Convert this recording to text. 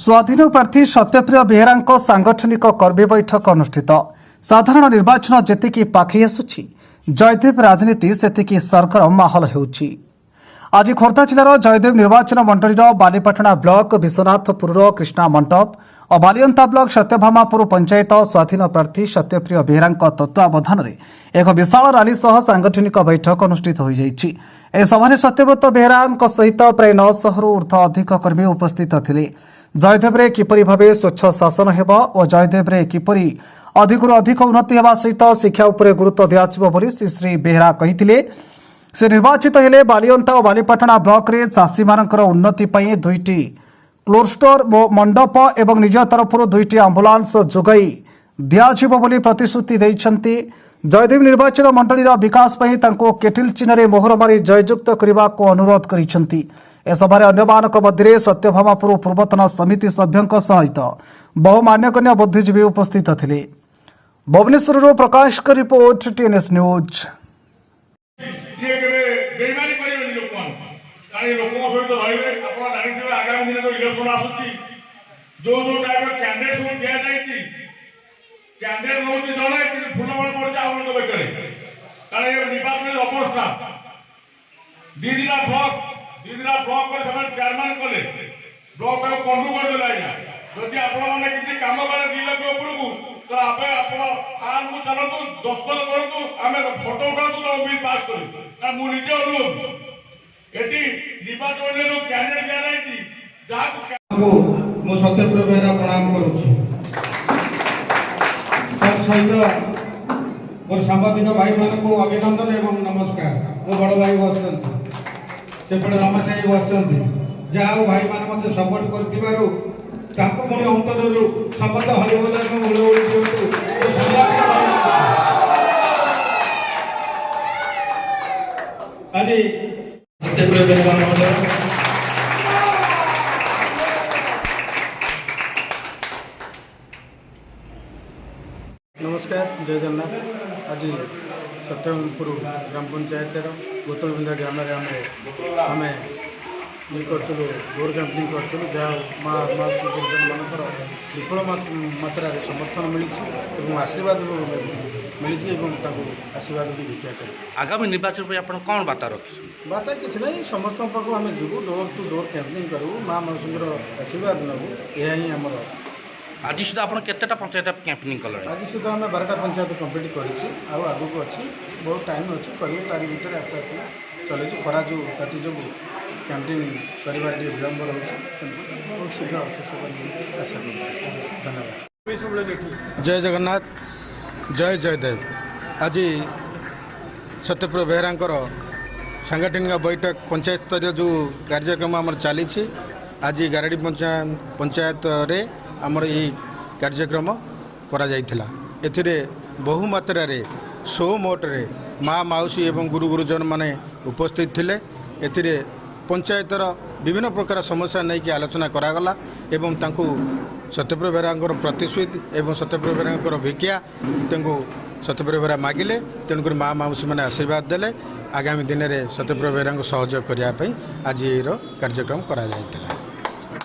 स्वाधीन प्रार्थी सत्यप्रिय बेहेरा सांगठनिक कर्मी बैठक अनुष्ठित। साधारण निर्वाचन जेतिकी पाखई आसुछि जयदेव राजनीति सेतिकी सरगरम माहौल हेउछि। आज खोर्धा जिलार जयदेव निर्वाचन मंडलीर बालीपाटना ब्लॉक विश्वनाथपुर कृष्णा मंडप और बालियंता ब्लॉक सत्यभामापुर पंचायत स्वाधीन प्रार्थी सत्यप्रिय बेहेरा तत्वावधान में एक विशाल रैली सह सांगठनिक बैठक अनुष्ठित हो जाइछि। ए सभारे सत्यव्रत बेहेरा सहित प्राय 900 रु ऊर्ध्व अधिक कर्मी उपस्थित थिले। जयदेव रे किपरि भावे स्वच्छ शासन हेबो और जयदेव रे किपरि अधिकरु अधिक उन्नति हेबा सहित शिक्षा उपरे गुरुत्व दियाजिबो बोली श्री बेहेरा कहिथिले। से निर्वाचित हेले बालियंता और बालीपाटना ब्लॉक रे चाषी मानकर उन्नति पई 2टी क्लोज स्टोर मंडप एवं निज तरफ 2टी आंबुलांस जोगाई दियाजिबो बोली प्रतिश्रुति दैछन्ति। जयदेव निर्वाचन मंडलीर विकास पई तांको केटिल चिन्ह रे मोहर मारी जययुक्त करबा को अनुरोध करिसन्ति। ए सभारे अन्यमानक मध्य सत्यभामापुर पूर्वतन समिति सभ्यों सहित बहु मान्यगण्य बुद्धिजीवी उपस्थित थिले। भुवनेश्वर प्रकाश का रिपोर्ट टीएनएस न्यूज। दीदिना ब्लॉक कर समय चेयरमैन कले ब्लॉक को कंडू कर देला जदि आपण माने किछि काम करे दिले के उपरकू तो आपे आपण फार्म को चलतु दस्तखत करतु आमे फोटो उठातु तो बिल पास करू ना मु निजे अनुरोध एटी निर्वाचन रो कैंडिडेट दिया जाईती जाको मु सत्यप्रिय बेहेरा प्रणाम करूछि। तर सहित मोर सांबादिक भाई मान को अभिनंदन एवं नमस्कार। मो बड़ भाई बसंत सेपटे रमेश भाई बसंती जाओ भाई मान मते सपोर्ट करथिबारु ताको पुणी अंतररु समस्त हरिबोल एवं उळोळी दियंतु तो सांबादिक आज सत्यप्रिय बेहेरा महोदय नमस्कार, जय जगन्नाथ। आज सत्यभामापुर ग्राम पंचायत गोतलबिंदा ग्राम आम ये करूँ डोर कैंपिंग करूँ जहाँ माँ मानकर विपुल मात्रा समर्थन मिली आशीर्वाद मिली आशीर्वाद भी भिक्षा कर आगामी निर्वाचन पर आप कौन बार्ता रख बार्ता किसी ना समस्त पाक आम जीवु डोर टू डोर कैंपिंग करूँ माँ मानसर आशीर्वाद नबू यह ही आमर। आज सुधा आप केतेटा पंचायत कैंपेनिंग कल आज सुधा आम 12टा पंचायत कम्प्लीट करूँ आगू अच्छी बहुत टाइम अच्छी कर तारी भितर आस्ते आस्ते चलती खरा जो ताती जो कैंपेन करवा विलम्ब रोचे बहुत शीघ्र आशा धन्यवाद। जय जगन्नाथ, जय जयदेव। आज सत्यप्रिय बेहेरा सांगठनिक बैठक पंचायत स्तर जो कार्यक्रम आम चली आज गारडी पंचायत रे आमर यही कार्यक्रम करा जाइथिला। एथिरे बहु मात्रा रे 100 मोटरे माँ माउसी एवं गुरु गुरुजन माने उपस्थित थिले। एथिरे पंचायतर विभिन्न प्रकार समस्या नहीं कि आलोचना करागला एवं तांकु सत्यप्रिय बेहेरा प्रतिश्रुति एवं सत्यप्रिय बेहेरा भिक्षा तांकु सत्यप्रिय बेहेरा मागिले तेणुक माँ माउसी मैंने आशीर्वाद देले। आगामी दिन में सत्यप्रिय बेहेरा सहयोग करने आज कार्यक्रम करा जाइथिला।